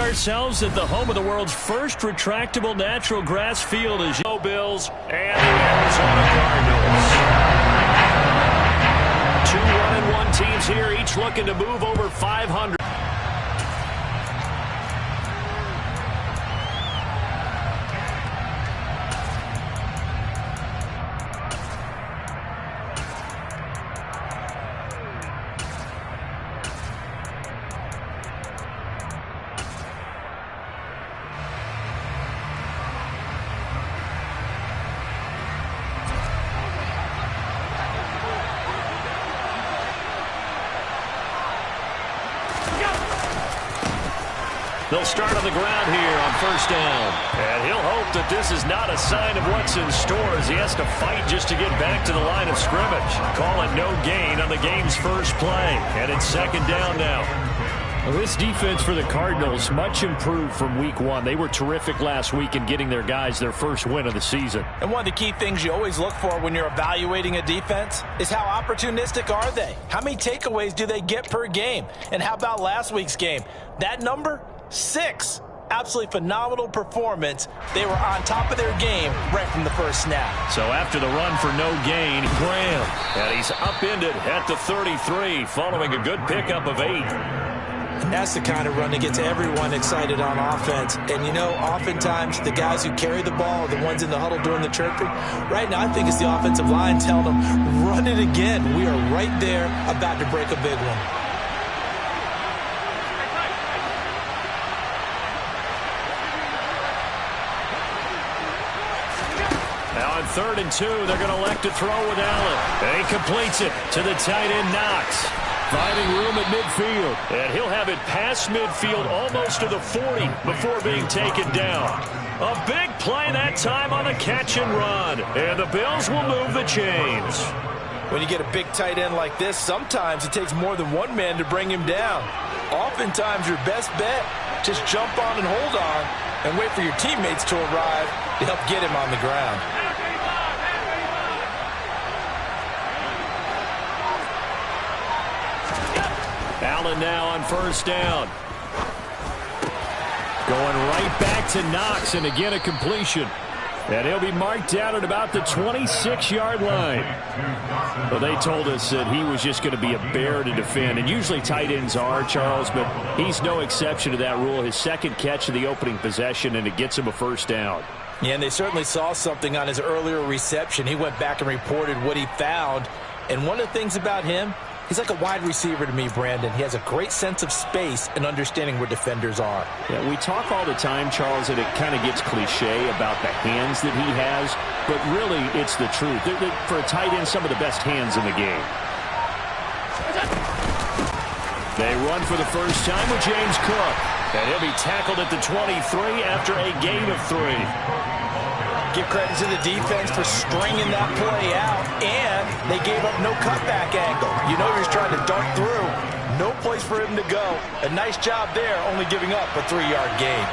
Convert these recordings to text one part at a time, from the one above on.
ourselves at the home of the world's first retractable natural grass field as you Bills and the Arizona Cardinals. 2 1-1 teams here, each looking to move over 500. They'll start on the ground here on first down. And he'll hope that this is not a sign of what's in store as he has to fight just to get back to the line of scrimmage. Call it no gain on the game's first play. And it's second down now. Well, this defense for the Cardinals much improved from week one. They were terrific last week in getting their guys their first win of the season. And one of the key things you always look for when you're evaluating a defense is how opportunistic are they? How many takeaways do they get per game? And how about last week's game? That number? 6. Absolutely phenomenal performance. They were on top of their game right from the first snap. So after the run for no gain, Graham. And he's upended at the 33 following a good pickup of 8. That's the kind of run that gets everyone excited on offense. And, you know, oftentimes the guys who carry the ball are the ones in the huddle doing the chirping. Right now, I think it's the offensive line telling them, run it again. We are right there about to break a big one. Now on 3rd and 2, they're going to elect to throw with Allen. And he completes it to the tight end, Knox. Finding room at midfield. And he'll have it past midfield almost to the 40 before being taken down. A big play that time on a catch and run. And the Bills will move the chains. When you get a big tight end like this, sometimes it takes more than one man to bring him down. Oftentimes your best bet, just jump on and hold on and wait for your teammates to arrive to help get him on the ground. Allen now on first down. Going right back to Knox, and again a completion. And he'll be marked down at about the 26-yard line. Well, they told us that he was just going to be a bear to defend, and usually tight ends are, Charles, but he's no exception to that rule. His second catch of the opening possession, and it gets him a first down. Yeah, and they certainly saw something on his earlier reception. He went back and reported what he found. And one of the things about him, he's like a wide receiver to me, Brandon. He has a great sense of space and understanding where defenders are. Yeah, we talk all the time, Charles, that it kind of gets cliche about the hands that he has, but really it's the truth. For a tight end, some of the best hands in the game. They run for the first time with James Cook. And he'll be tackled at the 23 after a gain of 3. Give credit to the defense for stringing that play out, and they gave up no cutback angle. You know he's trying to dart through. No place for him to go. A nice job there, only giving up a 3-yard gain.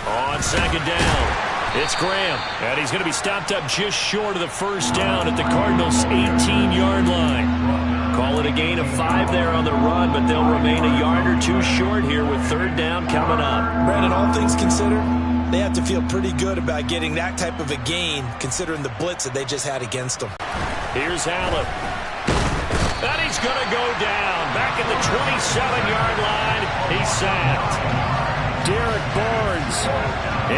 On second down, it's Graham, and he's going to be stopped up just short of the first down at the Cardinals' 18-yard line. Call it a gain of 5 there on the run, but they'll remain a yard or 2 short here with third down coming up. Brandon, all things considered, they have to feel pretty good about getting that type of a gain, considering the blitz that they just had against them. Here's Allen. And he's going to go down. Back at the 27-yard line, he's sacked. Derek Barnes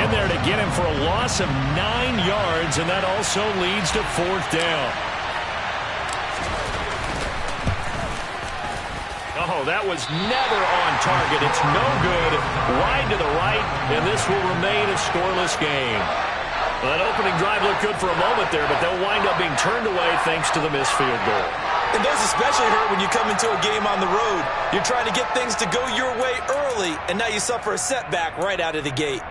in there to get him for a loss of 9 yards, and that also leads to fourth down. Oh, that was never on target. It's no good. Wide to the right, and this will remain a scoreless game. Well, that opening drive looked good for a moment there, but they'll wind up being turned away thanks to the missed field goal. And those especially hurt when you come into a game on the road. You're trying to get things to go your way early, and now you suffer a setback right out of the gate.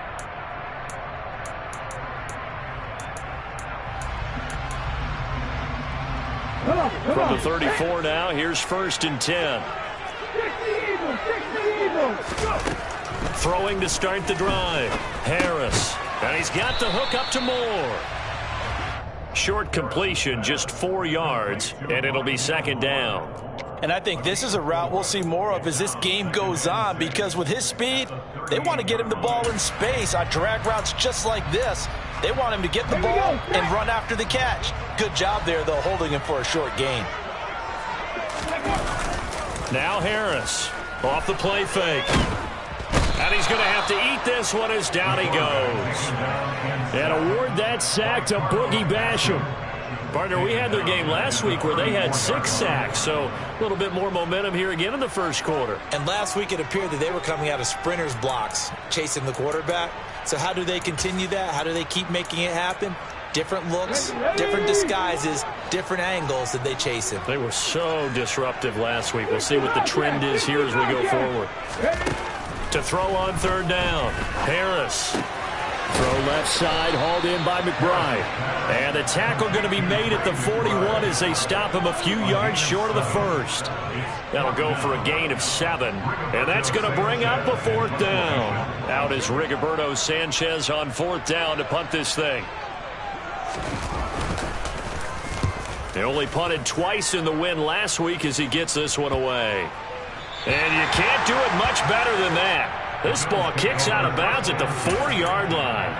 From the 34 now, here's first and 10. Throwing to start the drive. Harris. And he's got the hook up to Moore. Short completion, just 4 yards, and it'll be second down. And I think this is a route we'll see more of as this game goes on, because with his speed, they want to get him the ball in space on drag routes just like this. They want him to get the ball and run after the catch. Good job there, though, holding him for a short gain. Now Harris off the play fake. And he's going to have to eat this one as down he goes. And award that sack to Boogie Basham. Partner, we had their game last week where they had 6 sacks, so a little bit more momentum here again in the first quarter. And last week it appeared that they were coming out of sprinters blocks, chasing the quarterback. So how do they continue that? How do they keep making it happen? Different looks, different disguises, different angles that they chase him. They were so disruptive last week. We'll see what the trend is here as we go forward. To throw on third down, Harris. Throw left side, hauled in by McBride. And the tackle going to be made at the 41 as they stop him a few yards short of the first. That'll go for a gain of 7. And that's going to bring up a 4th down. Out is Rigoberto Sanchez on 4th down to punt this thing. They only punted twice in the win last week as he gets this one away. And you can't do it much better than that. This ball kicks out of bounds at the 4-yard line.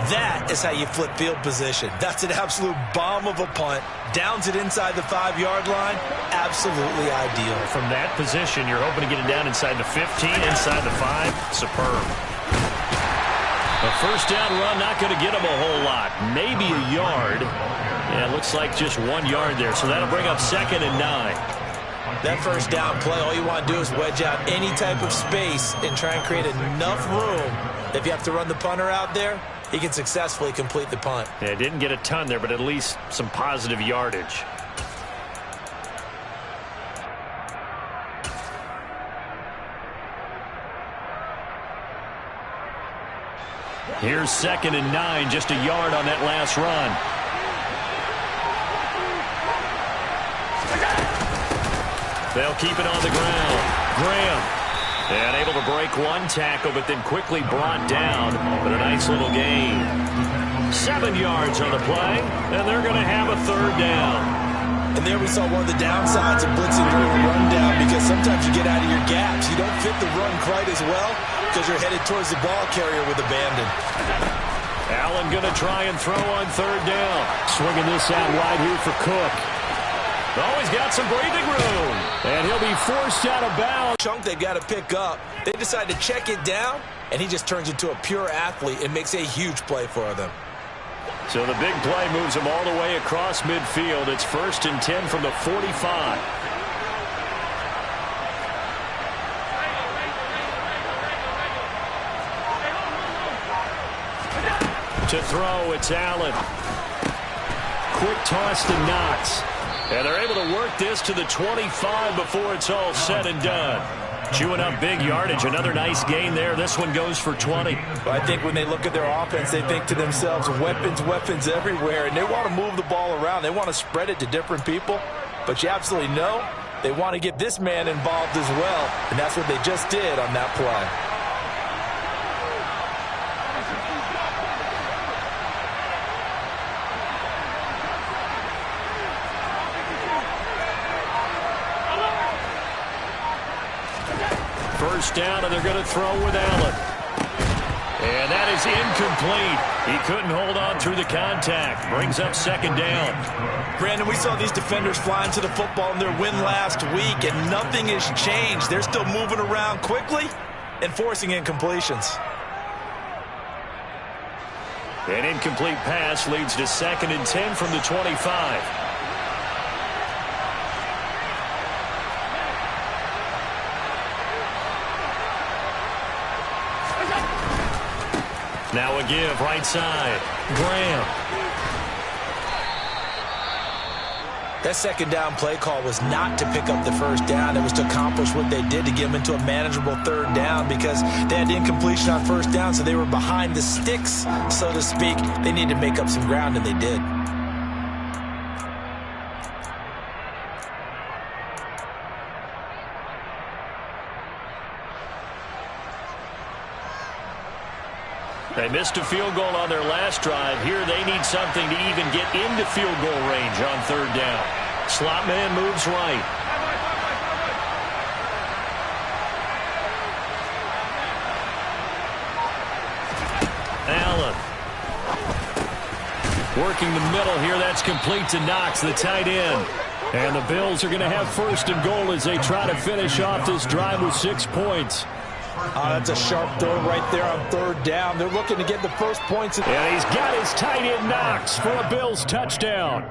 That is how you flip field position. That's an absolute bomb of a punt. Downs it inside the 5-yard line. Absolutely ideal. From that position, you're hoping to get it down inside the 15, inside the 5. Superb. A first down run, not going to get him a whole lot. Maybe a yard. Yeah, it looks like just 1 yard there. So that'll bring up 2nd and 9. That first down play, all you want to do is wedge out any type of space and try and create enough room. If you have to run the punter out there, he can successfully complete the punt. Yeah, didn't get a ton there, but at least some positive yardage. Here's 2nd and 9, just a yard on that last run. They'll keep it on the ground. Graham. And able to break one tackle, but then quickly brought down with a nice little gain. 7 yards on the play, and they're going to have a 3rd down. And there we saw one of the downsides of blitzing during a rundown, because sometimes you get out of your gaps. You don't fit the run quite as well because you're headed towards the ball carrier with abandon. Allen going to try and throw on 3rd down. Swinging this out wide here for Cook. Oh, he's got some breathing room. And he'll be forced out of bounds. Chunk they've got to pick up. They decide to check it down, and he just turns into a pure athlete and makes a huge play for them. So the big play moves him all the way across midfield. It's 1st and 10 from the 45. To throw, it's Allen. Quick toss to Knox. And they're able to work this to the 25 before it's all said and done. Chewing up big yardage. Another nice gain there. This one goes for 20. Well, I think when they look at their offense, they think to themselves, weapons, weapons everywhere. And they want to move the ball around. They want to spread it to different people. But you absolutely know they want to get this man involved as well. And that's what they just did on that play. First down, and they're going to throw with Allen. And that is incomplete. He couldn't hold on through the contact. Brings up 2nd down. Brandon, we saw these defenders flying to the football in their win last week, and nothing has changed. They're still moving around quickly and forcing incompletions. An incomplete pass leads to 2nd and 10 from the 25. Now a give, right side. Graham. That 2nd down play call was not to pick up the first down. It was to accomplish what they did to get them into a manageable 3rd down, because they had incompletion on 1st down, so they were behind the sticks, so to speak. They needed to make up some ground, and they did. They missed a field goal on their last drive. Here they need something to even get into field goal range on third down. Slot man moves right. Allen. Working the middle here. That's complete to Knox, the tight end. And the Bills are going to have first and goal as they try to finish off this drive with 6 points. That's a sharp throw right there on third down. They're looking to get the first points. And he's got his tight end Knox for a Bills touchdown.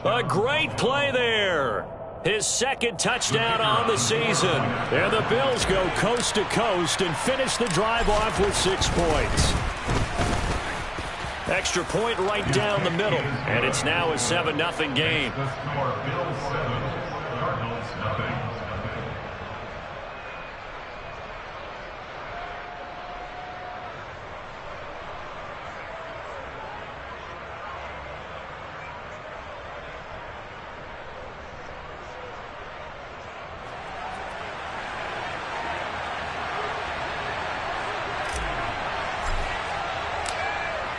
A great play there. His second touchdown on the season. And the Bills go coast to coast and finish the drive off with 6 points. Extra point right down the middle. And it's now a 7-0 game.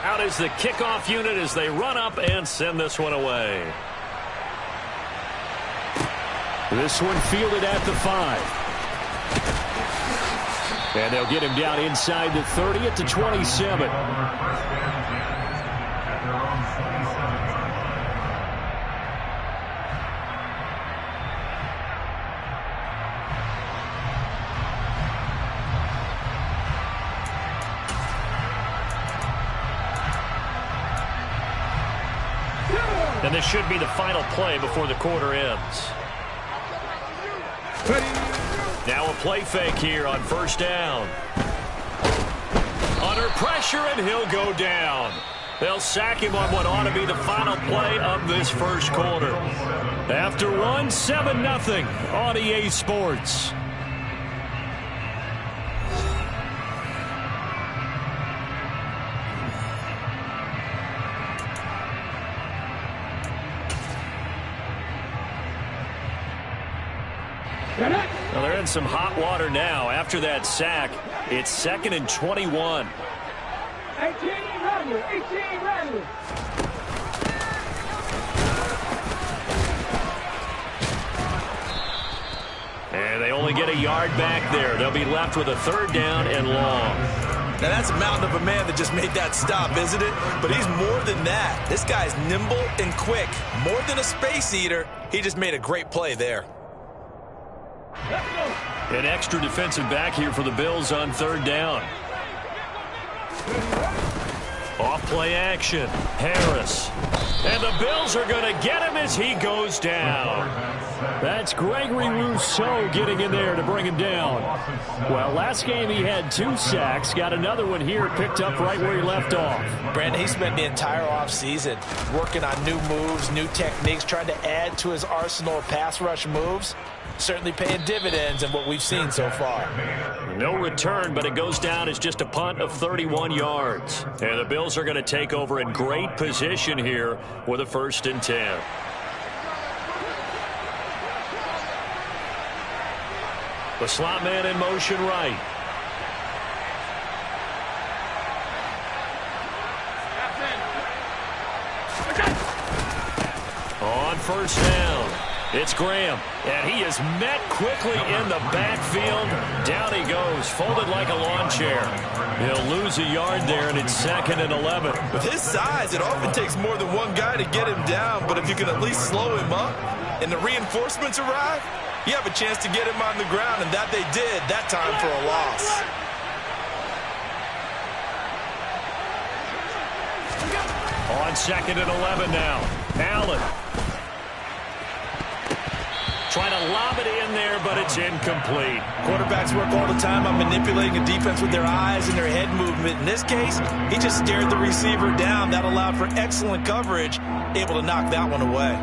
Out is the kickoff unit as they run up and send this one away. This one fielded at the 5. And they'll get him down inside the 30 at the 27. And this should be the final play before the quarter ends. Now a play fake here on first down. Under pressure, and he'll go down. They'll sack him on what ought to be the final play of this first quarter. After one, 7-0 on EA Sports. Well, they're in some hot water now. After that sack, it's 2nd and 21. 18 Randall. And they only get a yard back there. They'll be left with a third down and long. Now, that's a mountain of a man that just made that stop, isn't it? But he's more than that. This guy's nimble and quick. More than a space eater. He just made a great play there. An extra defensive back here for the Bills on third down. Off play action. Harris. And the Bills are going to get him as he goes down. That's Gregory Rousseau getting in there to bring him down. Well, last game he had 2 sacks. Got another one here picked up right where he left off. Brandon, he spent the entire offseason working on new moves, new techniques, trying to add to his arsenal of pass rush moves. Certainly paying dividends in what we've seen so far. No return, but it goes down as just a punt of 31 yards. And the Bills are going to take over in great position here with a 1st and 10. The slot man in motion right. On first down, it's Graham, and he is met quickly in the backfield. Down he goes, folded like a lawn chair. He'll lose a yard there, and it's 2nd and 11. With his size, it often takes more than one guy to get him down, but if you can at least slow him up and the reinforcements arrive, you have a chance to get him on the ground, and that they did that time for a loss. On 2nd and 11 now. Allen. Trying to lob it in there, but it's incomplete. Quarterbacks work all the time on manipulating a defense with their eyes and their head movement. In this case, he just stared the receiver down. That allowed for excellent coverage, able to knock that one away.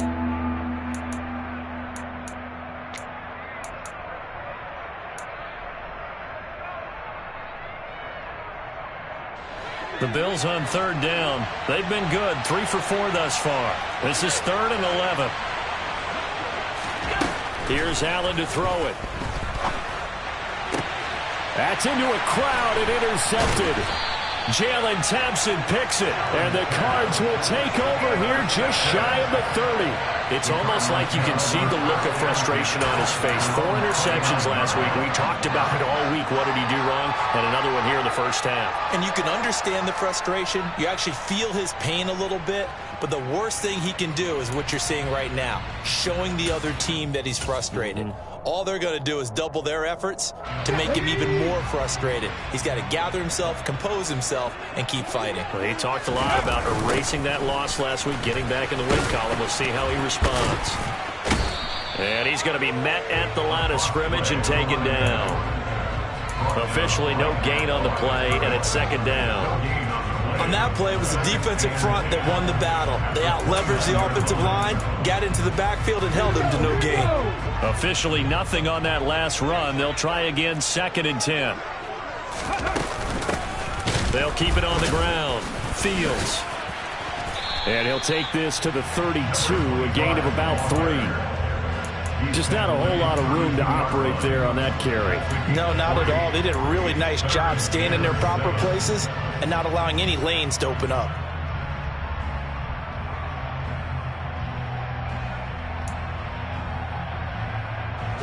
The Bills on third down. They've been good, 3 for 4 thus far. This is 3rd and 11. Here's Allen to throw it. That's into a crowd and intercepted. Jalen Thompson picks it, and the Cards will take over here just shy of the 30. It's almost like you can see the look of frustration on his face. 4 interceptions last week. We talked about it all week. What did he do wrong? And another one here in the first half. And you can understand the frustration. You actually feel his pain a little bit. But the worst thing he can do is what you're seeing right now, showing the other team that he's frustrated. All they're going to do is double their efforts to make him even more frustrated. He's got to gather himself, compose himself, and keep fighting. Well, he talked a lot about erasing that loss last week, getting back in the win column. We'll see how he responds. And he's going to be met at the line of scrimmage and taken down. Officially no gain on the play, and it's second down. On that play, it was the defensive front that won the battle. They out-leveraged the offensive line, got into the backfield, and held him to no gain. Officially nothing on that last run. They'll try again, 2nd and 10. They'll keep it on the ground. Fields. And he'll take this to the 32, a gain of about 3. Just not a whole lot of room to operate there on that carry. No, not at all. They did a really nice job staying in their proper places and not allowing any lanes to open up.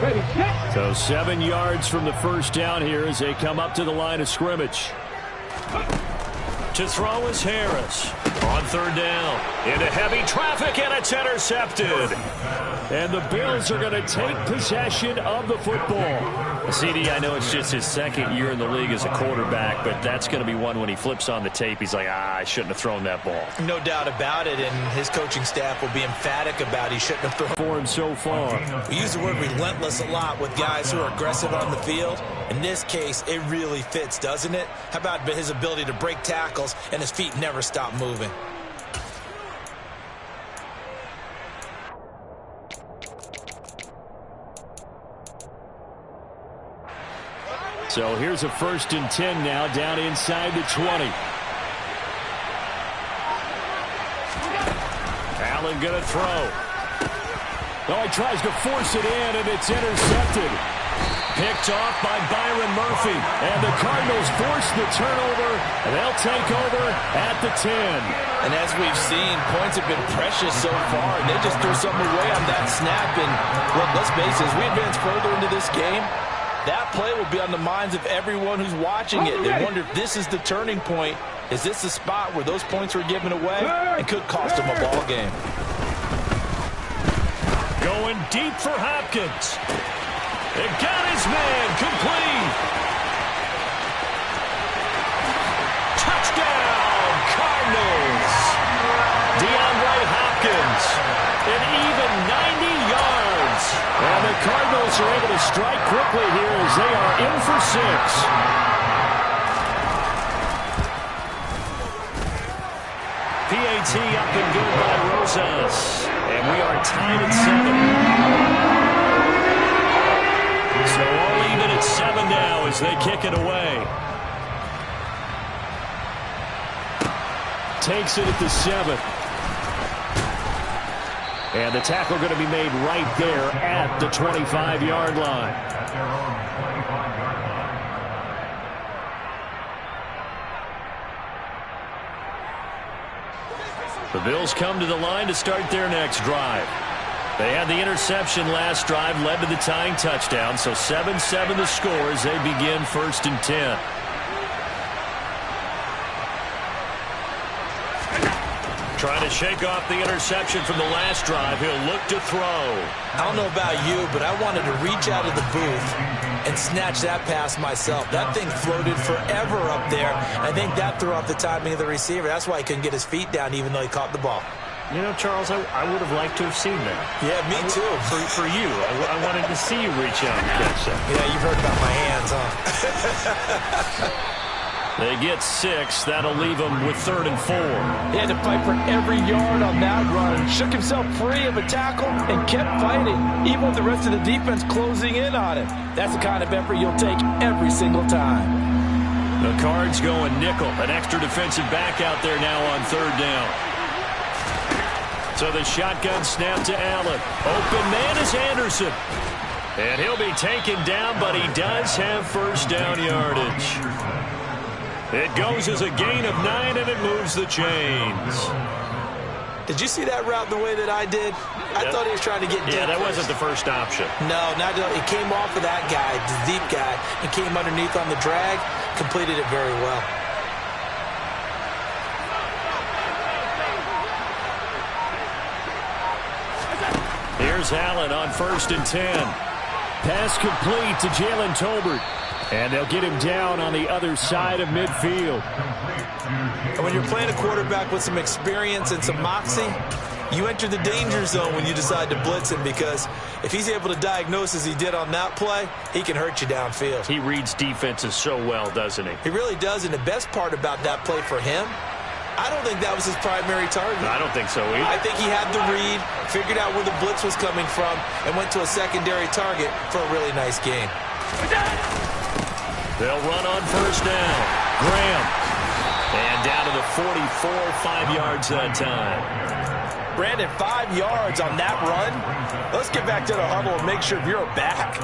Ready, set. So 7 yards from the first down here as they come up to the line of scrimmage. To throw is Harris. On 3rd down. Into heavy traffic, and it's intercepted. And the Bills are going to take possession of the football. CD, I know it's just his 2nd year in the league as a quarterback, but that's going to be one when he flips on the tape. He's like, I shouldn't have thrown that ball. No doubt about it, and his coaching staff will be emphatic about he shouldn't have thrown for him so far. We use the word relentless a lot with guys who are aggressive on the field. In this case, it really fits, doesn't it? How about his ability to break tackles and his feet never stop moving? So here's a 1st and 10 now, down inside the 20. Allen going to throw. Oh, he tries to force it in, and it's intercepted. Picked off by Byron Murphy. And the Cardinals force the turnover, and they'll take over at the 10. And as we've seen, points have been precious so far, and they just threw something away on that snap. And look, let's face it, as we advance further into this game, that play will be on the minds of everyone who's watching it. They wonder if this is the turning point. Is this the spot where those points were given away and could cost them a ball game? Going deep for Hopkins. It got his man complete. Touchdown, Cardinals. DeAndre Hopkins, an even 90 yards. And the Cardinals are able to strike quickly here as they are in for 6. PAT up and good by Rosas. And we are tied at 7. So all even at 7 now as they kick it away. Takes it at the 7. And the tackle going to be made right there at the 25-yard line. The Bills come to the line to start their next drive. They had the interception last drive, led to the tying touchdown, so 7-7 the score as they begin 1st and 10. Trying to shake off the interception from the last drive. He'll look to throw. I don't know about you, but I wanted to reach out of the booth and snatch that pass myself. That thing floated forever up there. I think that threw off the timing of the receiver. That's why he couldn't get his feet down even though he caught the ball. You know, Charles, I would have liked to have seen that. Yeah, me too. For you. I wanted to see you reach out and catch that. Yeah, you've heard about my hands, huh? They get 6. That'll leave them with 3rd and 4. He had to fight for every yard on that run. Shook himself free of a tackle and kept fighting, even with the rest of the defense closing in on him. That's the kind of effort you'll take every single time. The Cards going nickel. An extra defensive back out there now on 3rd down. So the shotgun snap to Allen. Open man is Anderson. And he'll be taken down, but he does have first down yardage. It goes as a gain of 9, and it moves the chains. Did you see that route the way that I did? I thought he was trying to get deep. Yeah, that wasn't the first option. No, it came off of that guy, the deep guy, and came underneath on the drag, completed it very well. Here's Allen on 1st and 10. Pass complete to Jalen Tolbert. And they'll get him down on the other side of midfield. And when you're playing a quarterback with some experience and some moxie, you enter the danger zone when you decide to blitz him, because if he's able to diagnose as he did on that play, he can hurt you downfield. He reads defenses so well, doesn't he? He really does, and the best part about that play for him, I don't think that was his primary target. I don't think so either. I think he had the read, figured out where the blitz was coming from, and went to a secondary target for a really nice game. They'll run on 1st down. Graham. And down to the 44, 5 yards that time. Brandon, 5 yards on that run. Let's get back to the huddle and make sure if you're back,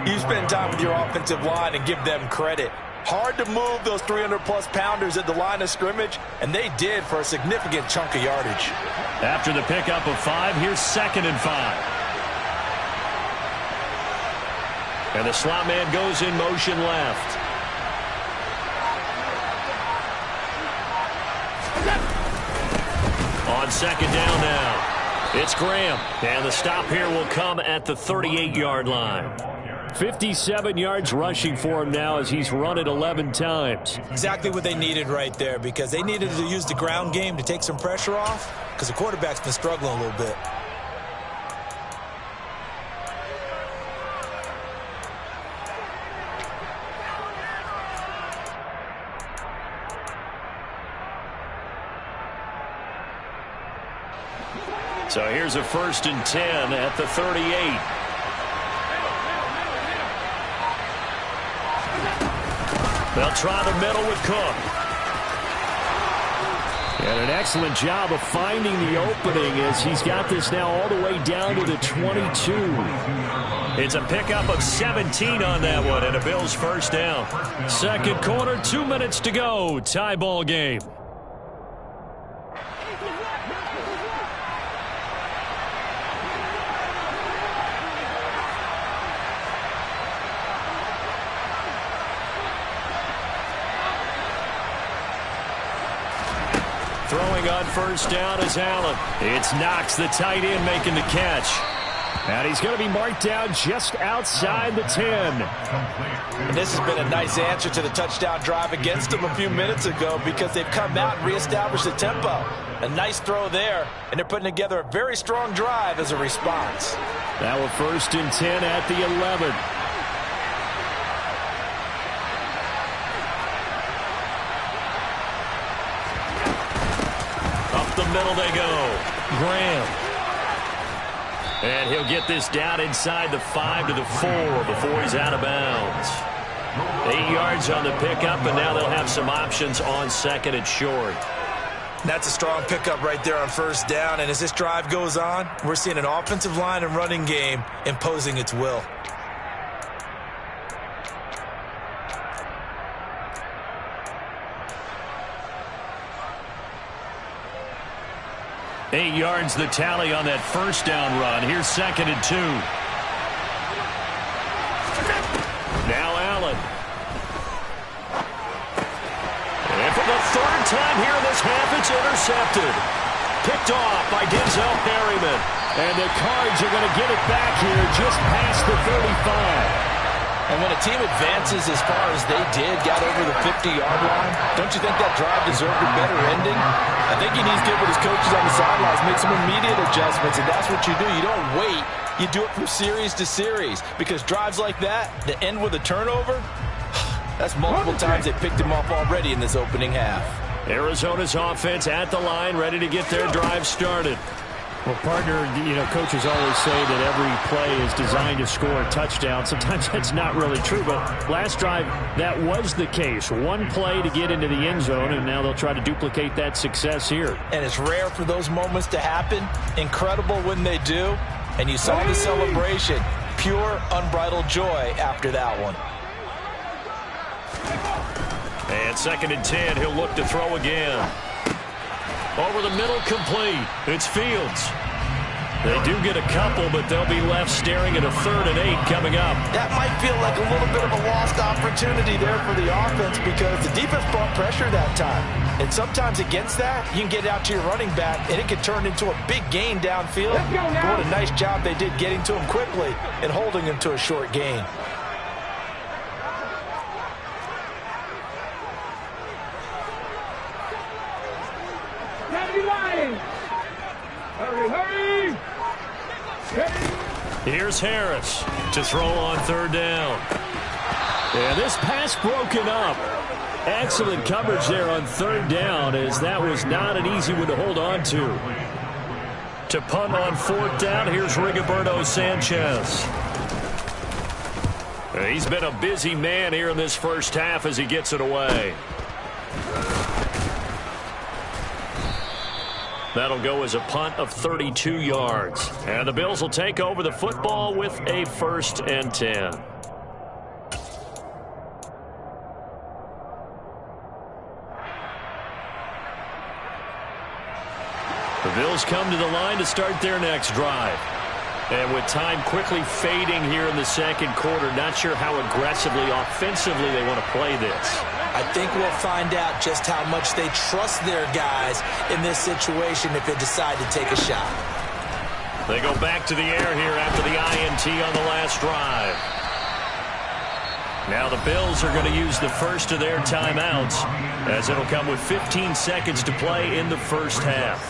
you spend time with your offensive line and give them credit. Hard to move those 300-plus pounders at the line of scrimmage, and they did for a significant chunk of yardage. After the pickup of 5, here's 2nd and 5. And the slot man goes in motion left. On 2nd down now, it's Graham. And the stop here will come at the 38-yard line. 57 yards rushing for him now as he's run it 11 times. Exactly what they needed right there, because they needed to use the ground game to take some pressure off, because the quarterback's been struggling a little bit. So here's a 1st and 10 at the 38. They'll try the middle with Cook. And an excellent job of finding the opening as he's got this now all the way down to the 22. It's a pickup of 17 on that one, and a Bills first down. 2nd quarter, 2 minutes to go. Tie ball game. Throwing on 1st down is Allen. It's Knox, the tight end, making the catch. And he's going to be marked down just outside the 10. And this has been a nice answer to the touchdown drive against them a few minutes ago, because they've come out and reestablished the tempo. A nice throw there, and they're putting together a very strong drive as a response. Now a 1st and 10 at the 11. The middle they go. Graham. And he'll get this down inside the 5 to the 4 before he's out of bounds. 8 yards on the pickup, and now they'll have some options on 2nd and short. That's a strong pickup right there on 1st down, and as this drive goes on, we're seeing an offensive line and running game imposing its will. Eight yards the tally on that 1st down run. Here's 2nd and 2. Now Allen. And for the 3rd time here in this half, it's intercepted. Picked off by Denzel Perryman. And the Cards are going to get it back here just past the 35. And when a team advances as far as they did, got over the 50-yard line, don't you think that drive deserved a better ending? I think he needs to get with his coaches on the sidelines, make some immediate adjustments, and that's what you do. You don't wait. You do it from series to series, because drives like that end with a turnover, that's multiple times they picked him off already in this opening half. Arizona's offense at the line, ready to get their drive started. Well, partner, coaches always say that every play is designed to score a touchdown. Sometimes that's not really true, but last drive, that was the case. One play to get into the end zone, and now they'll try to duplicate that success here. And it's rare for those moments to happen. Incredible when they do. And you saw the celebration. pure, unbridled joy after that one. And 2nd and 10, he'll look to throw again. Over the middle, complete. It's Fields. They do get a couple, but they'll be left staring at a 3rd and 8 coming up. That might feel like a little bit of a lost opportunity there for the offense because the defense brought pressure that time. And sometimes against that, you can get out to your running back, and it can turn into a big gain downfield. But what a nice job they did getting to him quickly and holding him to a short gain. Hurry, hurry! Here's Harris to throw on 3rd down. And this pass broken up. Excellent coverage there on 3rd down, as that was not an easy one to hold on to. To punt on 4th down, here's Rigoberto Sanchez. He's been a busy man here in this first half as he gets it away. That'll go as a punt of 32 yards. And the Bills will take over the football with a 1st and 10. The Bills come to the line to start their next drive. And with time quickly fading here in the 2nd quarter, not sure how aggressively, offensively they want to play this. I think we'll find out just how much they trust their guys in this situation if they decide to take a shot. They go back to the air here after the INT on the last drive. Now the Bills are going to use the first of their timeouts, as it'll come with 15 seconds to play in the first half.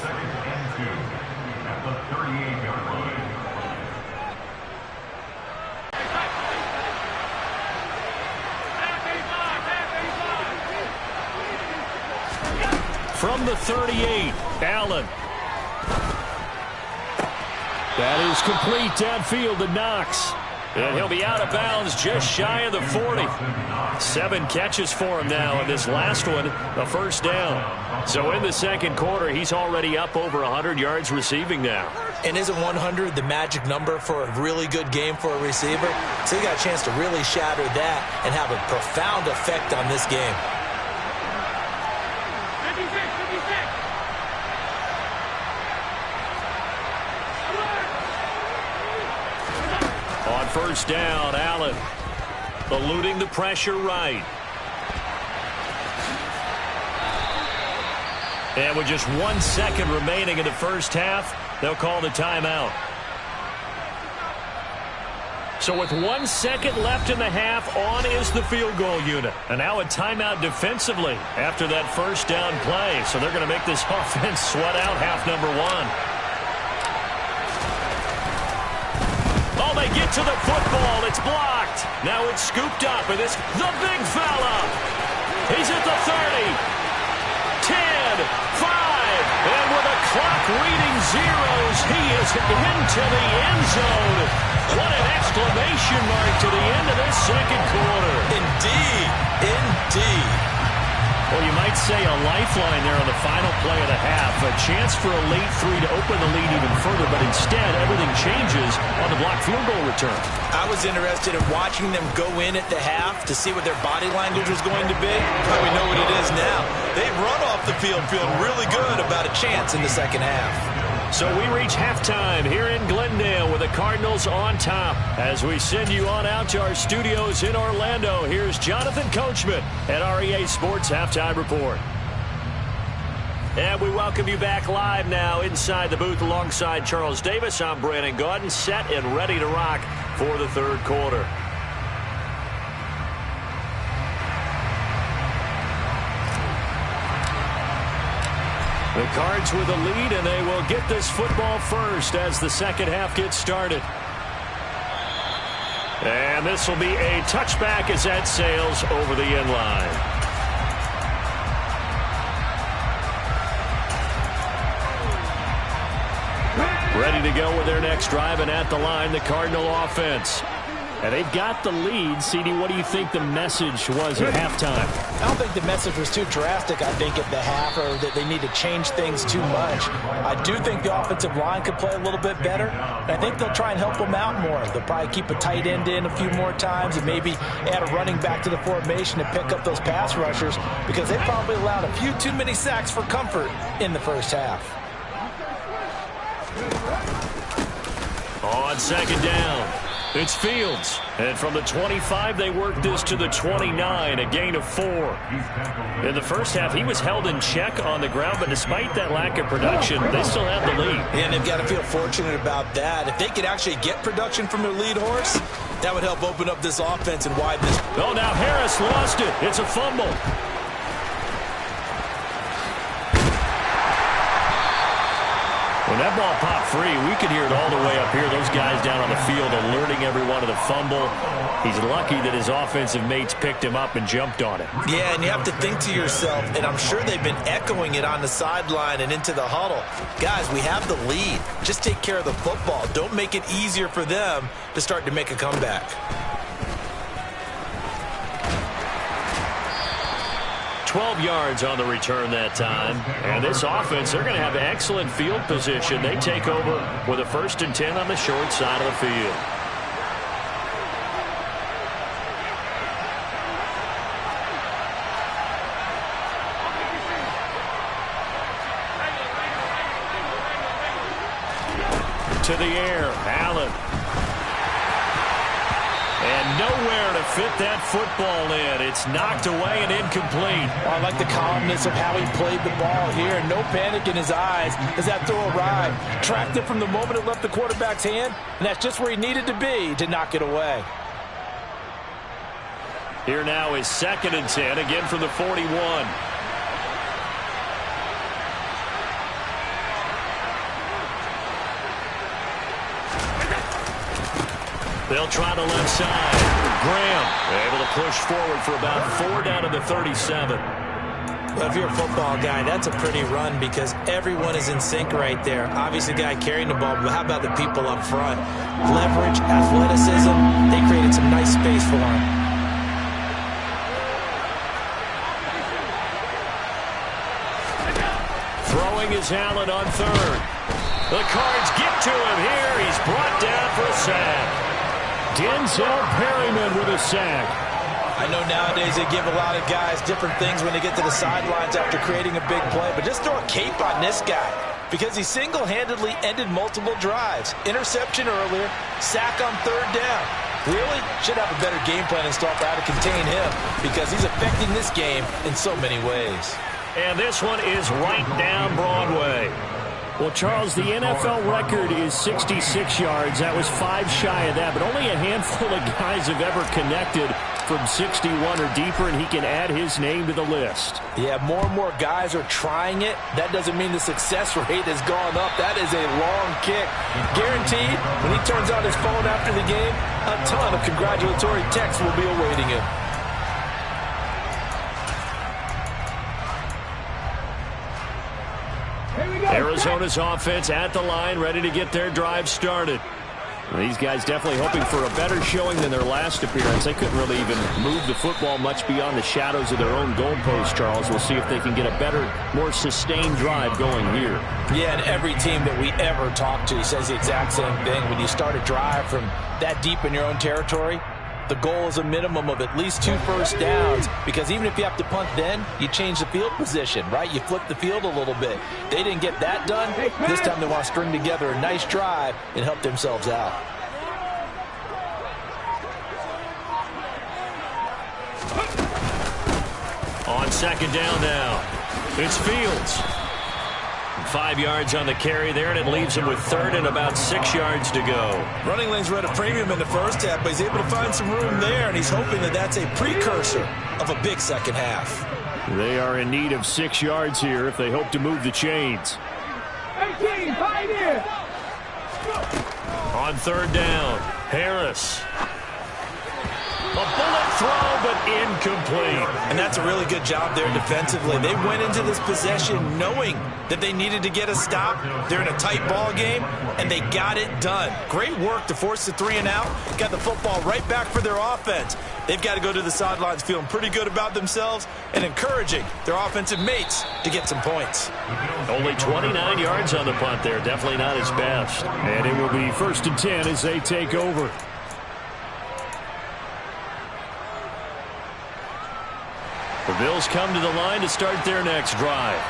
From the 38, Allen. That is complete downfield to Knox. And he'll be out of bounds just shy of the 40. 7 catches for him now, and this last one, a 1st down. So in the 2nd quarter, he's already up over 100 yards receiving now. And isn't 100 the magic number for a really good game for a receiver? So he got a chance to really shatter that and have a profound effect on this game. On 1st down, Allen eluding the pressure right. And with just 1 second remaining in the first half, they'll call the timeout. So with 1 second left in the half, on is the field goal unit. And now a timeout defensively after that 1st down play. So they're going to make this offense sweat out half number 1. Oh, they get to the football. It's blocked. Now it's scooped up, and it's the big fella. He's at the 30, 10, 5, and with a clock reading zeros, he is into the end zone. What an exclamation mark to the end of this 2nd quarter. Indeed, indeed. Well, you might say a lifeline there on the final play of the half. A chance for a late 3 to open the lead even further, but instead everything changes on the blocked field goal return. I was interested in watching them go in at the half to see what their body language was going to be. But we know what it is now. They've run off the field feeling really good about a chance in the 2nd half. So we reach halftime here in Glendale with the Cardinals on top. As we send you on out to our studios in Orlando, here's Jonathan Coachman at REA Sports Halftime Report. And we welcome you back live now inside the booth alongside Charles Davis. I'm Brandon Gaudin, set and ready to rock for the 3rd quarter. The Cards with a lead, and they will get this football first as the 2nd half gets started. And this will be a touchback as that sails over the end line. Ready to go with their next drive, and at the line, the Cardinal offense. And they've got the lead. CD, what do you think the message was at halftime? I don't think the message was too drastic, I think, at the half, or that they need to change things too much. I do think the offensive line could play a little bit better. And I think they'll try and help them out more. They'll probably keep a tight end in a few more times and maybe add a running back to the formation to pick up those pass rushers, because they probably allowed a few too many sacks for comfort in the first half. On second down, it's Fields. And from the 25, they work this to the 29, a gain of 4. In the first half, he was held in check on the ground, but despite that lack of production, they still have the lead. And they've got to feel fortunate about that. If they could actually get production from their lead horse, that would help open up this offense and widen this. Oh, now Harris lost it. It's a fumble. When that ball popped free, we could hear it all the way up here. Those guys down on the field alerting everyone of the fumble. He's lucky that his offensive mates picked him up and jumped on it. Yeah, and you have to think to yourself, and I'm sure they've been echoing it on the sideline and into the huddle. Guys, we have the lead. Just take care of the football. Don't make it easier for them to start to make a comeback. 12 yards on the return that time. And this offense, they're going to have excellent field position. They take over with a 1st and 10 on the short side of the field. To the air, Allen. And nowhere to fit that football in. It's knocked away and incomplete. I like the calmness of how he played the ball here. No panic in his eyes as that throw arrived. Tracked it from the moment it left the quarterback's hand, and that's just where he needed to be to knock it away. Here now is 2nd and 10, again from the 41. They'll try the left side. Graham able to push forward for about 4 down to the 37. Well, if you're a football guy, that's a pretty run because everyone is in sync right there. Obviously, the guy carrying the ball, but how about the people up front? Leverage, athleticism, they created some nice space for him. Throwing is Allen on 3rd. The Cards get to him here. He's brought down for a sack. Denzel Perryman with a sack. I know nowadays they give a lot of guys different things when they get to the sidelines after creating a big play, but just throw a cape on this guy because he single-handedly ended multiple drives. Interception earlier, sack on 3rd down. Really should have a better game plan and stuff how to contain him because he's affecting this game in so many ways. And this one is right down Broadway. Well, Charles, the NFL record is 66 yards. That was 5 shy of that, but only a handful of guys have ever connected from 61 or deeper, and he can add his name to the list. Yeah, more and more guys are trying it. That doesn't mean the success rate has gone up. That is a long kick. Guaranteed, when he turns on his phone after the game, a ton of congratulatory texts will be awaiting him. Arizona's offense at the line, ready to get their drive started. Well, these guys definitely hoping for a better showing than their last appearance. They couldn't really even move the football much beyond the shadows of their own goalpost, Charles. We'll see if they can get a better, more sustained drive going here. Yeah, and every team that we ever talk to says the exact same thing. When you start a drive from that deep in your own territory, the goal is a minimum of at least 2 first downs because even if you have to punt then, you change the field position, right? You flip the field a little bit. They didn't get that done. This time they want to string together a nice drive and help themselves out. On 2nd down now, it's Fields. 5 yards on the carry there, and it leaves him with 3rd and about 6 yards to go. Running lanes were at a premium in the first half, but he's able to find some room there, and he's hoping that that's a precursor of a big second half. They are in need of 6 yards here if they hope to move the chains. 18, Pioneer! On 3rd down, Harris. A bullet throw, but incomplete. And that's a really good job there defensively. They went into this possession knowing that they needed to get a stop. They're in a tight ball game, and they got it done. Great work to force the 3 and out. Got the football right back for their offense. They've got to go to the sidelines feeling pretty good about themselves and encouraging their offensive mates to get some points. Only 29 yards on the punt there. Definitely not his best. And it will be 1st and 10 as they take over. The Bills come to the line to start their next drive.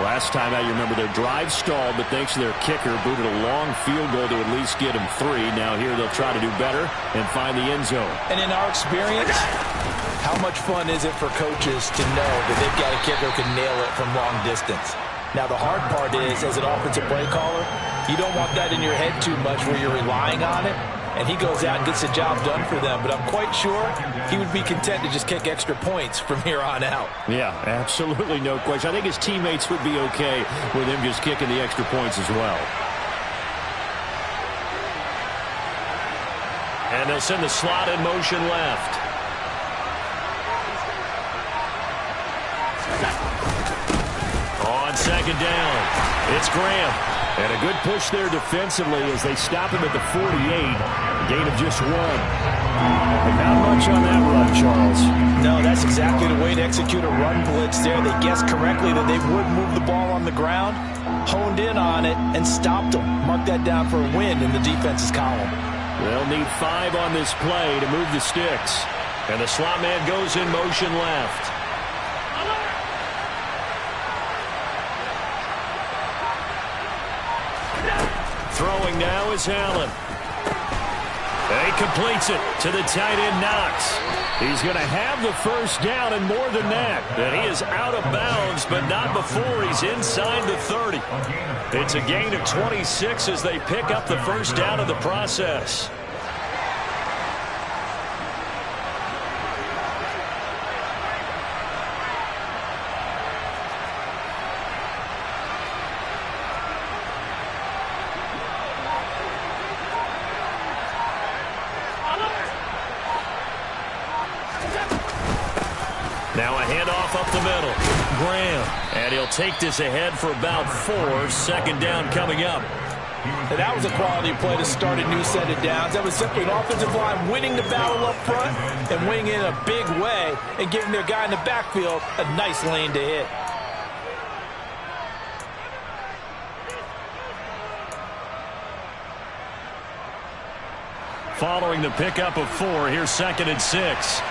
Last time out, you remember their drive stalled, but thanks to their kicker, booted a long field goal to at least get them 3. Now here they'll try to do better and find the end zone. And in our experience, how much fun is it for coaches to know that they've got a kicker who can nail it from long distance? Now the hard part is, as an offensive play caller, you don't want that in your head too much where you're relying on it. And he goes out and gets the job done for them. But I'm quite sure he would be content to just kick extra points from here on out. Yeah, absolutely no question. I think his teammates would be okay with him just kicking the extra points as well. And they'll send the slot in motion left. On 2nd down, it's Graham. And a good push there defensively as they stop him at the 48. Gain of just 1. Not much on that run, Charles. No, that's exactly the way to execute a run blitz there. They guessed correctly that they would move the ball on the ground, honed in on it, and stopped them. Mark that down for a win in the defense's column. They'll need 5 on this play to move the sticks. And the slot man goes in motion left. Throwing now is Allen. He completes it to the tight end, Knox. He's going to have the 1st down and more than that. And he is out of bounds, but not before he's inside the 30. It's a gain of 26 as they pick up the 1st down of the process. Now a handoff up the middle. Graham. And he'll take this ahead for about 4. 2nd down coming up. And that was a quality play to start a new set of downs. That was simply an offensive line winning the battle up front and winning in a big way and giving their guy in the backfield a nice lane to hit. Following the pickup of 4, here's 2nd and 6.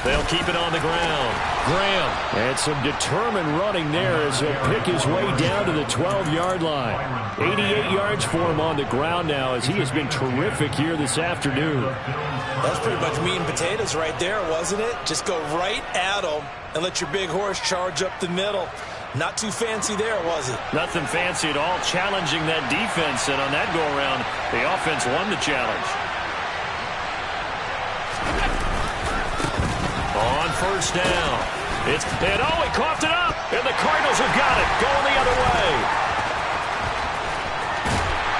They'll keep it on the ground. Graham. And some determined running there as he'll pick his way down to the 12-yard line. 88 yards for him on the ground now as he has been terrific here this afternoon. That's pretty much meat and potatoes right there, wasn't it? Just go right at him and let your big horse charge up the middle. Not too fancy there, was it? Nothing fancy at all, challenging that defense. And on that go-around, the offense won the challenge. On 1st down. He coughed it up, and the Cardinals have got it, going the other way.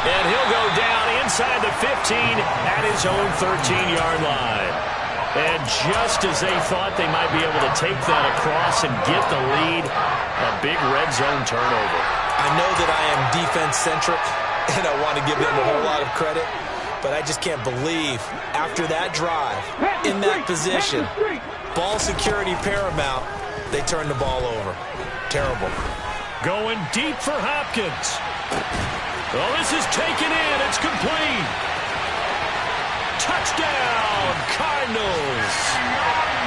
And he'll go down inside the 15 at his own 13-yard line. And just as they thought they might be able to take that across and get the lead, a big red zone turnover. I know that I am defense-centric, and I want to give them a whole lot of credit, but I just can't believe after that drive, in that position, ball security paramount, they turn the ball over. Terrible. Going deep for Hopkins. Oh, this is taken in. It's complete. Touchdown, Cardinals.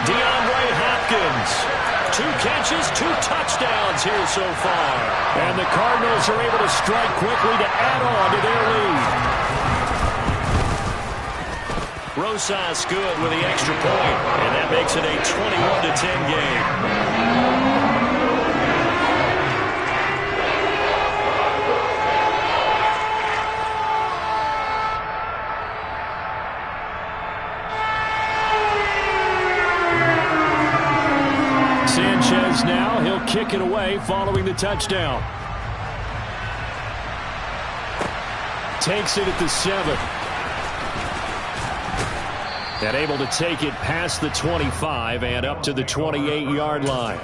DeAndre Hopkins. 2 catches, 2 touchdowns here so far. And the Cardinals are able to strike quickly to add on to their lead. Rosas good with the extra point, and that makes it a 21-10 game. Sanchez now, he'll kick it away following the touchdown. Takes it at the 7. And able to take it past the 25 and up to the 28-yard line.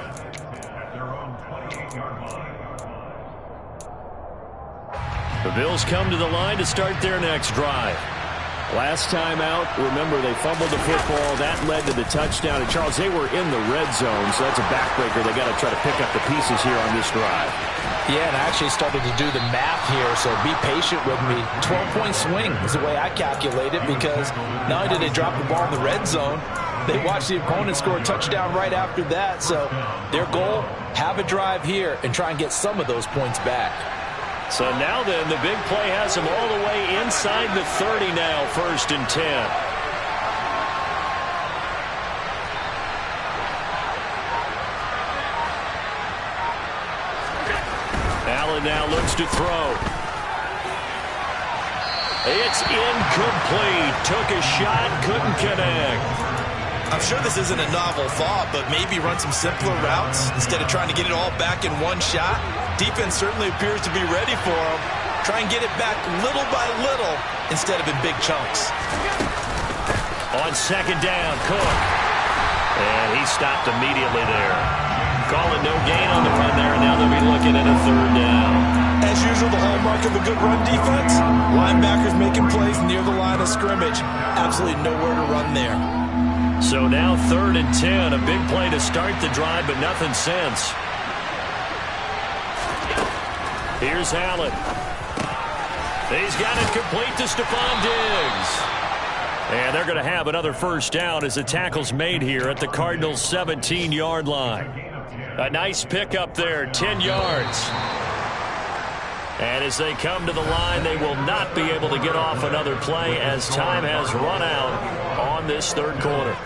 The Bills come to the line to start their next drive. Last time out, remember, they fumbled the football. That led to the touchdown. And, Charles, they were in the red zone, so that's a backbreaker. They got to try to pick up the pieces here on this drive. Yeah, and I actually started to do the math here, so be patient with me. 12-point swing is the way I calculate it, because not only did they drop the ball in the red zone, they watched the opponent score a touchdown right after that. So their goal, have a drive here and try and get some of those points back. So now then, the big play has him all the way inside the 30 now, 1st and 10. Allen now looks to throw. It's incomplete. Took a shot, couldn't connect. I'm sure this isn't a novel thought, but maybe run some simpler routes instead of trying to get it all back in one shot. Defense certainly appears to be ready for him. Try and get it back little by little instead of in big chunks. On 2nd down, Cook. And he stopped immediately there. Calling no gain on the run there, and now they'll be looking at a 3rd down. As usual, the hallmark of a good run defense, linebackers making plays near the line of scrimmage. Absolutely nowhere to run there. So now 3rd and 10, a big play to start the drive, but nothing since. Here's Allen. He's got it complete to Stephon Diggs. And they're going to have another 1st down as the tackle's made here at the Cardinals' 17-yard line. A nice pickup there, 10 yards. And as they come to the line, they will not be able to get off another play as time has run out on this 3rd quarter.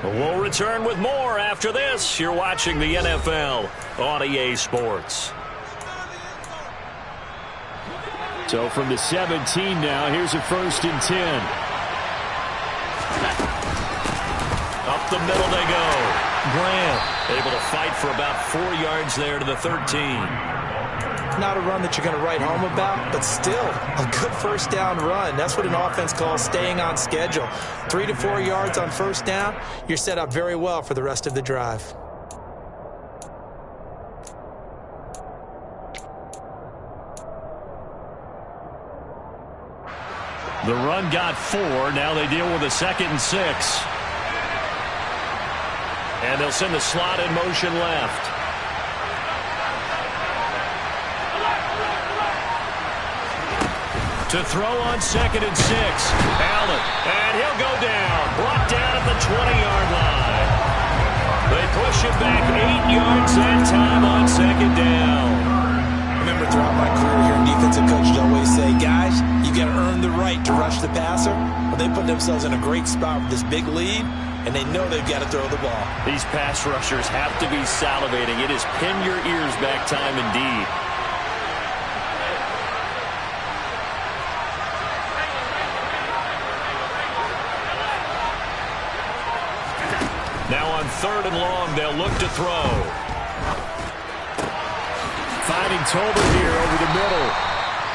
We'll return with more after this. You're watching the NFL on EA Sports. So from the 17 now, here's a 1st and 10. Up the middle they go. Graham able to fight for about 4 yards there to the 13. Not a run that you're going to write home about, but still a good 1st down run. That's what an offense calls staying on schedule. 3 to 4 yards on 1st down, you're set up very well for the rest of the drive. The run got 4. Now they deal with a 2nd and 6. And they'll send the slot in motion left. To throw on 2nd and 6. Allen. And he'll go down. Brought down at the 20-yard line. They push it back 8 yards that time on 2nd down. Remember, throughout my career here, defensive coaches always say, guys, you got to earn the right to rush the passer. Well, they put themselves in a great spot with this big lead, and they know they've got to throw the ball. These pass rushers have to be salivating. It is pin your ears back time indeed. Now on 3rd and long, they'll look to throw. Finding Tolbert here over the middle.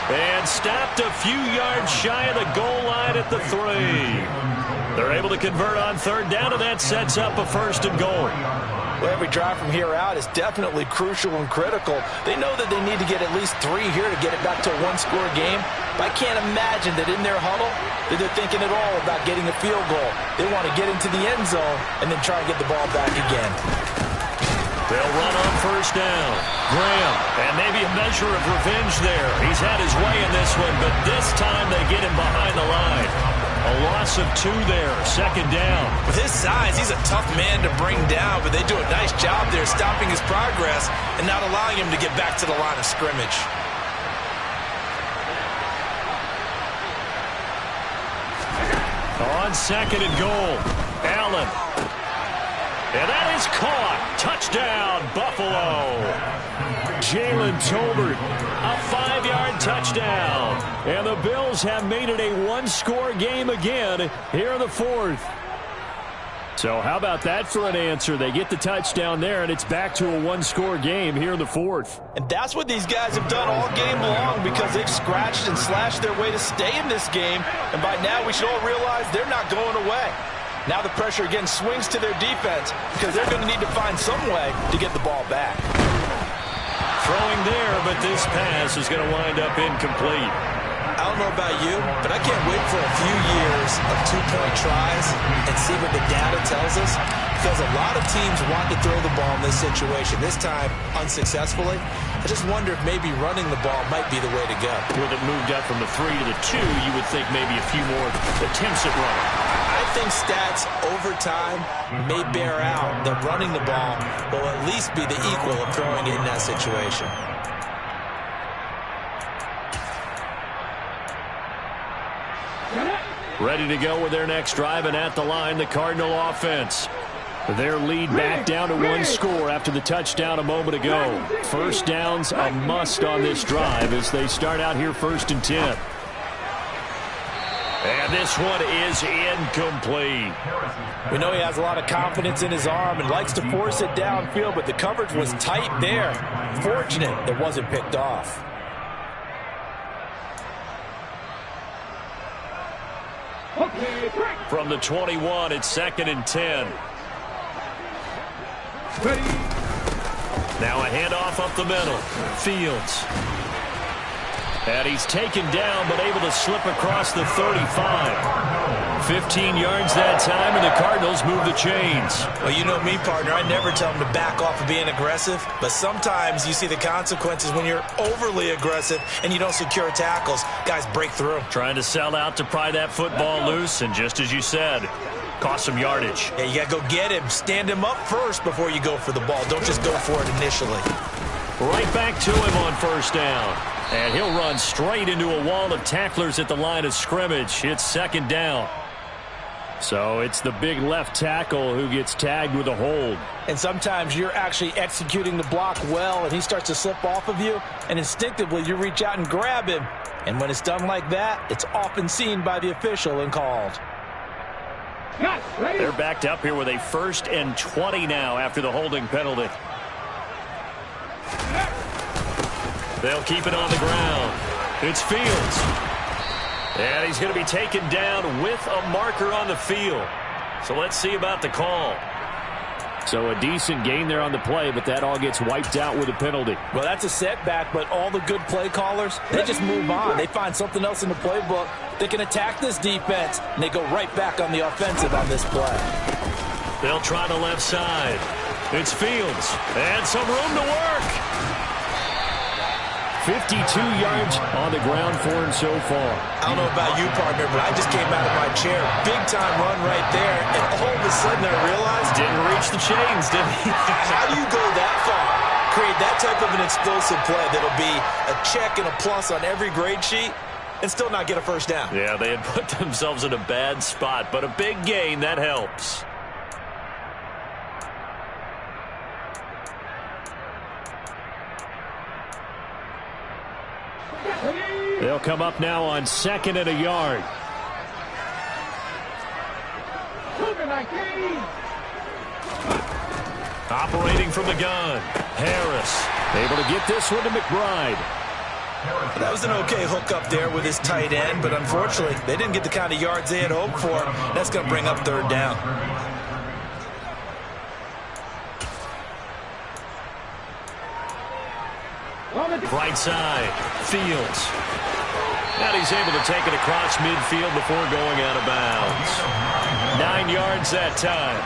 And stopped a few yards shy of the goal line at the 3. They're able to convert on 3rd down, and that sets up a 1st and goal. Well, every drive from here out is definitely crucial and critical. They know that they need to get at least 3 here to get it back to a 1-score game. But I can't imagine that in their huddle that they're thinking at all about getting a field goal. They want to get into the end zone and then try and get the ball back again. They'll run on 1st down. Graham, and maybe a measure of revenge there. He's had his way in this one, but this time they get him behind the line. A loss of 2 there, 2nd down. With his size, he's a tough man to bring down, but they do a nice job there stopping his progress and not allowing him to get back to the line of scrimmage. On 2nd and goal, Allen. And that is caught. Touchdown, Buffalo. Jalen Tolbert, a 5-yard touchdown. And the Bills have made it a 1-score game again here in the 4th. So how about that for an answer? They get the touchdown there, and it's back to a one-score game here in the fourth. And that's what these guys have done all game long because they've scratched and slashed their way to stay in this game. And by now, we should all realize they're not going away. Now the pressure again swings to their defense because they're going to need to find some way to get the ball back. Throwing there, but this pass is going to wind up incomplete. I don't know about you, but I can't wait for a few years of two-point tries and see what the data tells us, because a lot of teams want to throw the ball in this situation, this time unsuccessfully. I just wonder if maybe running the ball might be the way to go. With it moved up from the 3 to the 2, you would think maybe a few more attempts at running. I think stats over time may bear out that running the ball will at least be the equal of throwing it in that situation. Ready to go with their next drive, and at the line, the Cardinal offense. Their lead back down to one score after the touchdown a moment ago. First down's a must on this drive as they start out here 1st and 10. And this one is incomplete. We know he has a lot of confidence in his arm and likes to force it downfield, but the coverage was tight there. Fortunate it wasn't picked off. From the 21, it's 2nd and 10. Ready. Now a handoff up the middle. Fields. And he's taken down, but able to slip across the 35. 15 yards that time, and the Cardinals move the chains. Well, you know me, partner. I never tell them to back off of being aggressive, but sometimes you see the consequences when you're overly aggressive and you don't secure tackles. Guys break through. Trying to sell out to pry that football loose, and just as you said, cost some yardage. Yeah, you got to go get him. Stand him up first before you go for the ball. Don't just go for it initially. Right back to him on 1st down. And he'll run straight into a wall of tacklers at the line of scrimmage. It's 2nd down. So it's the big left tackle who gets tagged with a hold. And sometimes you're actually executing the block well, and he starts to slip off of you, and instinctively you reach out and grab him. And when it's done like that, it's often seen by the official and called. They're backed up here with a 1st and 20 now after the holding penalty. They'll keep it on the ground. It's Fields. And he's going to be taken down with a marker on the field. So let's see about the call. So a decent gain there on the play, but that all gets wiped out with a penalty. Well, that's a setback, but all the good play callers, they just move on. They find something else in the playbook. They can attack this defense, and they go right back on the offensive on this play. They'll try the left side. It's Fields. And some room to work. 52 yards on the ground for him so far. I don't know about you, partner, but I just came out of my chair. Big-time run right there, and all of a sudden I realized... Didn't reach the chains, did he? How do you go that far? Create that type of an explosive play that'll be a check and a plus on every grade sheet and still not get a 1st down. Yeah, they had put themselves in a bad spot, but a big gain, that helps. They'll come up now on 2nd and a yard. Operating from the gun. Harris able to get this one to McBride. That was an okay hook up there with his tight end, but unfortunately, they didn't get the kind of yards they had hoped for. That's going to bring up 3rd down. right side. Fields. And he's able to take it across midfield before going out of bounds. 9 yards that time.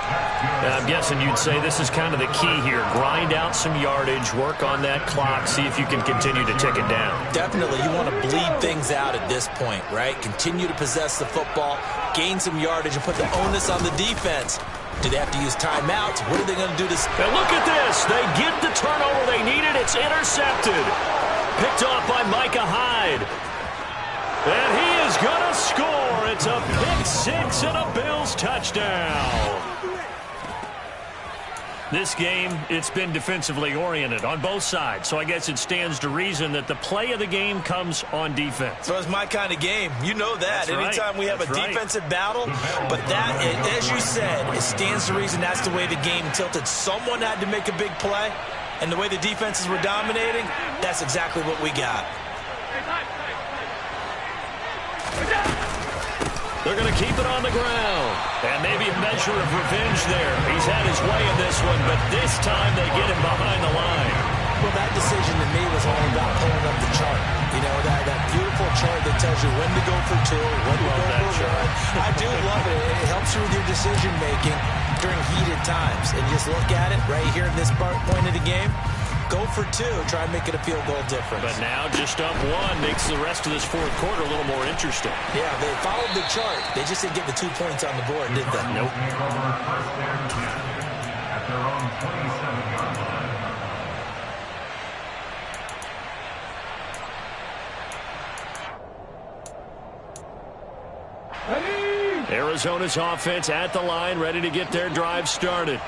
And I'm guessing you'd say this is kind of the key here. Grind out some yardage, work on that clock, see if you can continue to tick it down. Definitely. You want to bleed things out at this point, right? Continue to possess the football, gain some yardage, and put the onus on the defense. Do they have to use timeouts? What are they going to do to... And look at this. They get the turnover they needed. It's intercepted. Picked off by Micah Hyde. And he is going to score. It's a pick six and a Bills touchdown. This game, it's been defensively oriented on both sides, so I guess it stands to reason that the play of the game comes on defense. So it's my kind of game. You know that. That's Anytime right. we have That's a right. defensive battle, but that, as you said, it stands to reason that's the way the game tilted. Someone had to make a big play, and the way the defenses were dominating, that's exactly what we got. They're going to keep it on the ground. And maybe a measure of revenge there. He's had his way in this one, but this time they get him behind the line. Well, that decision to me was all about pulling up the chart. You know, that beautiful chart that tells you when to go for two, when to go for one. I do love it. It helps you with your decision-making during heated times. And just look at it right here in this point of the game. Go for two, try and make it a field goal difference. But now just up one makes the rest of this fourth quarter a little more interesting. Yeah, they followed the chart. They just didn't get the 2 points on the board, did they? Nope. Arizona's offense at the line, ready to get their drive started.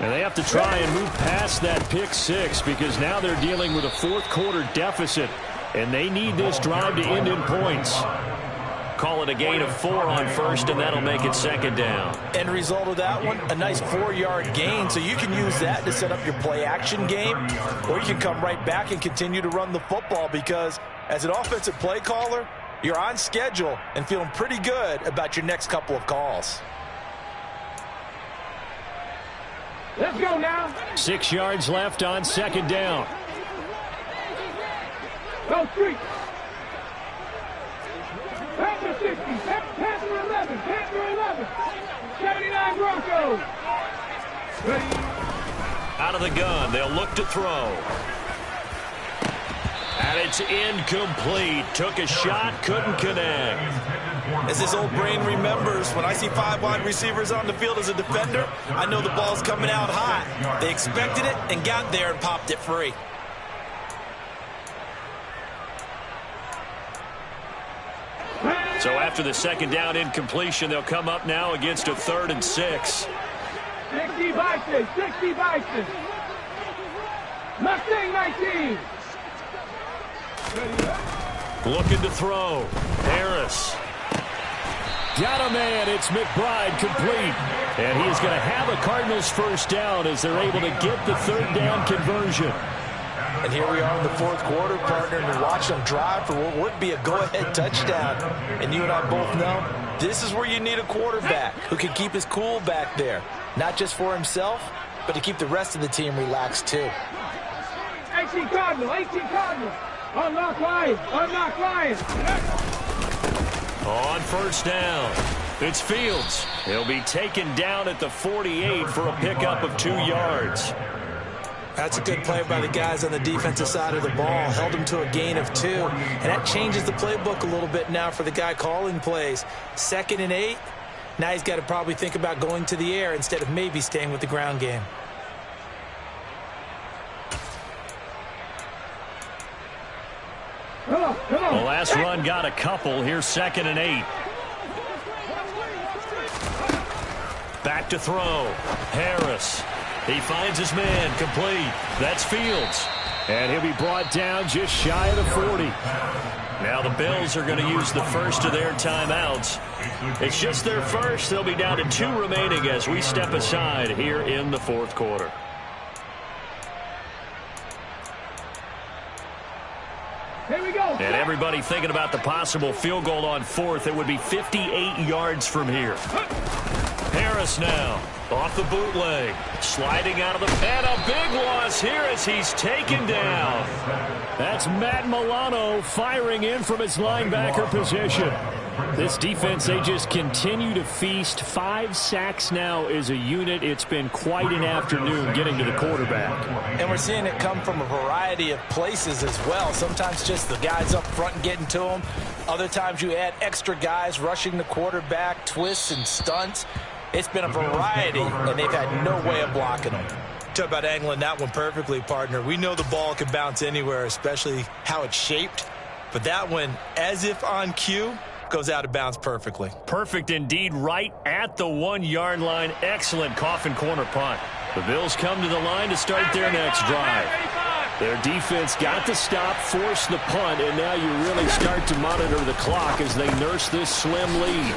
And they have to try and move past that pick six because now they're dealing with a fourth quarter deficit, and they need this drive to end in points. Call it a gain of 4 on first, and that'll make it second down. End result of that one, a nice 4-yard gain, so you can use that to set up your play-action game, or you can come right back and continue to run the football because as an offensive play caller, you're on schedule and feeling pretty good about your next couple of calls. Let's go now. 6 yards left on second down. Go street. Panther 60. Panther 11. Panther 11. 79 Broncos. Ready. Out of the gun, they'll look to throw. And it's incomplete. Took a shot, couldn't connect. As this old brain remembers, when I see 5 wide receivers on the field as a defender, I know the ball's coming out hot. They expected it and got there and popped it free. So after the second down incompletion, they'll come up now against a 3rd and 6. 60 Bison. 60 Bison. Mustang 19. Looking to throw. Harris. Got a man. It's McBride complete. And he is going to have a Cardinals first down as they're able to get the 3rd down conversion. And here we are in the fourth quarter, partner, and we watch them drive for what would be a go-ahead touchdown. And you and I both know this is where you need a quarterback who can keep his cool back there. Not just for himself, but to keep the rest of the team relaxed too. 18 Cardinal. 18 Cardinal. Unlock Lions. Unlock Lions. On first down, it's Fields. He'll be taken down at the 48 for a pickup of 2 yards. That's a good play by the guys on the defensive side of the ball. Held him to a gain of 2. And that changes the playbook a little bit now for the guy calling plays. 2nd and 8. Now he's got to probably think about going to the air instead of maybe staying with the ground game. Come on. The last run got a couple. Here's 2nd and 8. Back to throw. Harris. He finds his man complete. That's Fields. And he'll be brought down just shy of the 40. Now the Bills are going to use the first of their timeouts. It's just their first. They'll be down to 2 remaining as we step aside here in the fourth quarter. Here we go. And everybody thinking about the possible field goal on 4th. It would be 58 yards from here. Harris now off the bootleg, sliding out of the pen. A big loss here as he's taken down. That's Matt Milano firing in from his linebacker position. This defense, they just continue to feast. 5 sacks now as a unit. It's been quite an afternoon getting to the quarterback. And we're seeing it come from a variety of places as well. Sometimes just the guys up front and getting to them. Other times you add extra guys rushing the quarterback, twists and stunts. It's been a variety, and they've had no way of blocking them. Talk about angling that one perfectly, partner. We know the ball can bounce anywhere, especially how it's shaped. But that one, as if on cue, goes out of bounds perfectly. Perfect indeed, right at the 1-yard line. Excellent coffin corner punt. The Bills come to the line to start their next drive. Their defense got the stop, forced the punt, and now you really start to monitor the clock as they nurse this slim lead.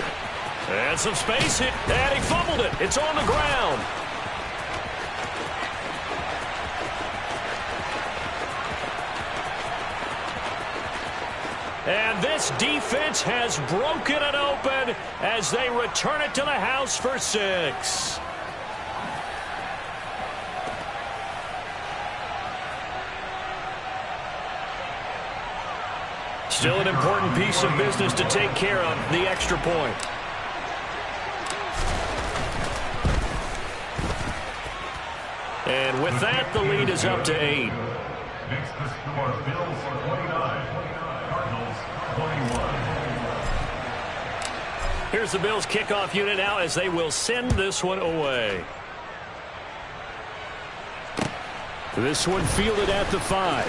And some space hit, and he fumbled it. It's on the ground. And this defense has broken it open as they return it to the house for 6. Still an important piece of business to take care of, the extra point. And with that, the lead is up to 8. Next to score, Bills 29, Cardinals 21. Here's the Bills kickoff unit now as they will send this one away. This one fielded at the 5.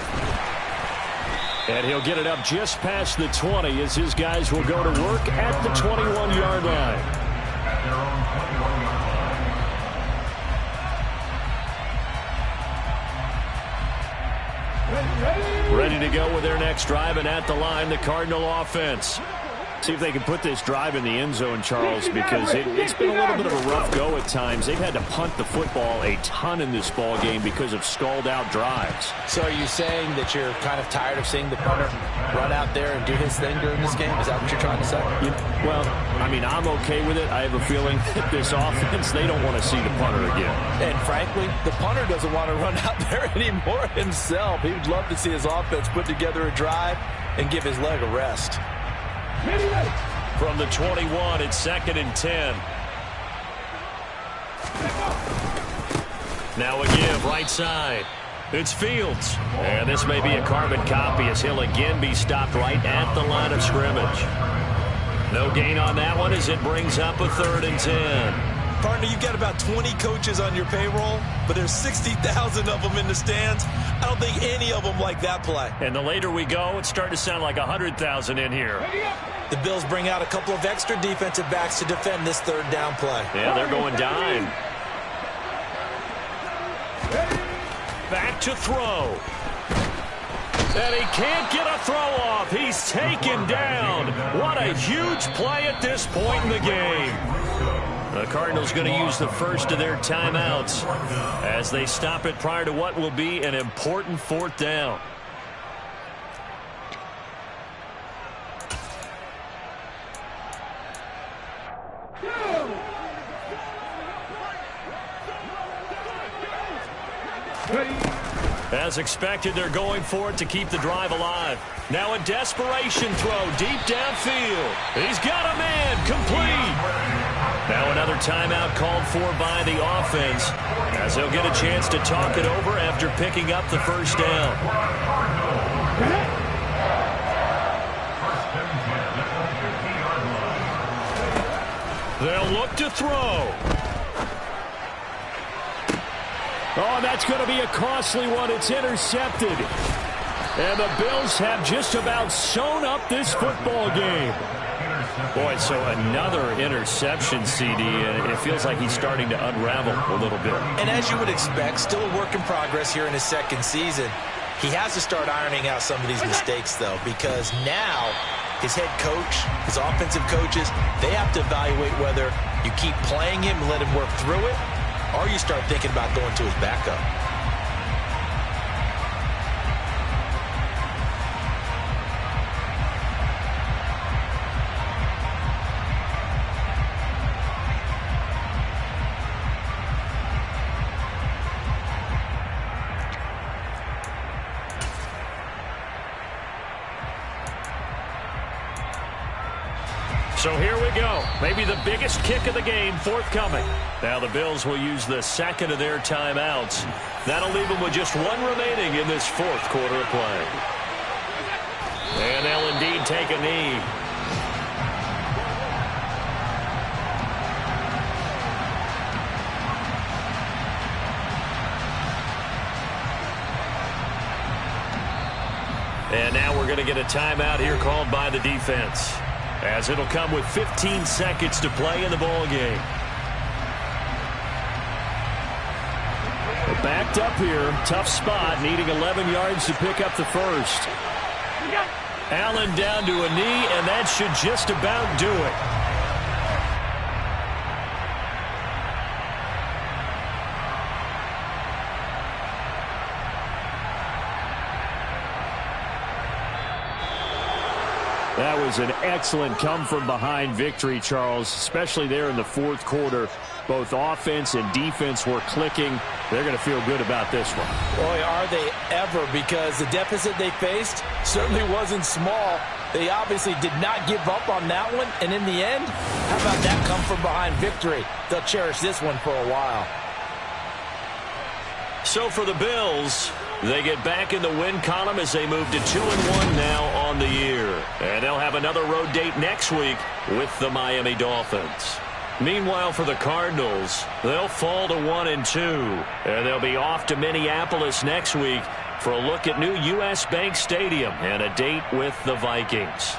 And he'll get it up just past the 20 as his guys will go to work at the 21-yard line. At their own 21-yard line. Ready to go with their next drive, and at the line, the Cardinal offense. See if they can put this drive in the end zone, Charles, because it's been a little bit of a rough go at times. They've had to punt the football a ton in this ball game because of stalled-out drives. So are you saying that you're kind of tired of seeing the punter run out there and do his thing during this game? Is that what you're trying to say? Well, I mean, I'm okay with it. I have a feeling that this offense, they don't want to see the punter again. And frankly, the punter doesn't want to run out there anymore himself. He would love to see his offense put together a drive and give his leg a rest. From the 21, it's 2nd and 10. Now a give, right side. It's Fields. And this may be a carbon copy as he'll again be stopped right at the line of scrimmage. No gain on that one as it brings up a 3rd and 10. Partner, you've got about 20 coaches on your payroll, but there's 60,000 of them in the stands. I don't think any of them like that play. And the later we go, it's starting to sound like 100,000 in here. The Bills bring out a couple of extra defensive backs to defend this 3rd down play. Yeah, they're going dime. Back to throw. And he can't get a throw off. He's taken down. What a huge play at this point in the game. The Cardinals going to use the first of their timeouts as they stop it prior to what will be an important 4th down. As expected, they're going for it to keep the drive alive. Now a desperation throw deep downfield. He's got a man complete. Now another timeout called for by the offense as they'll get a chance to talk it over after picking up the 1st down. They'll look to throw. Oh, that's going to be a costly one. It's intercepted. And the Bills have just about sewn up this football game. Boy, so another interception, CD, and it feels like he's starting to unravel a little bit. And as you would expect, still a work in progress here in his 2nd season. He has to start ironing out some of these mistakes, though, because now his head coach, his offensive coaches, they have to evaluate whether you keep playing him and let him work through it, or you start thinking about going to his backup. So here we go. Maybe the biggest kick of the game forthcoming. Now the Bills will use the 2nd of their timeouts. That'll leave them with just 1 remaining in this 4th quarter of play. And they'll indeed take a knee. And now we're going to get a timeout here called by the defense, as it'll come with 15 seconds to play in the ball game. backed up here. Tough spot, needing 11 yards to pick up the first. Allen down to a knee, and that should just about do it. That was an excellent come-from-behind victory, Charles, especially there in the fourth quarter. Both offense and defense were clicking. They're going to feel good about this one. Boy, are they ever, because the deficit they faced certainly wasn't small. They obviously did not give up on that one, and in the end, how about that come-from-behind victory? They'll cherish this one for a while. So for the Bills, they get back in the win column as they move to 2-1 now on the year. And they'll have another road date next week with the Miami Dolphins. Meanwhile, for the Cardinals, they'll fall to 1-2. And they'll be off to Minneapolis next week for a look at new U.S. Bank Stadium and a date with the Vikings.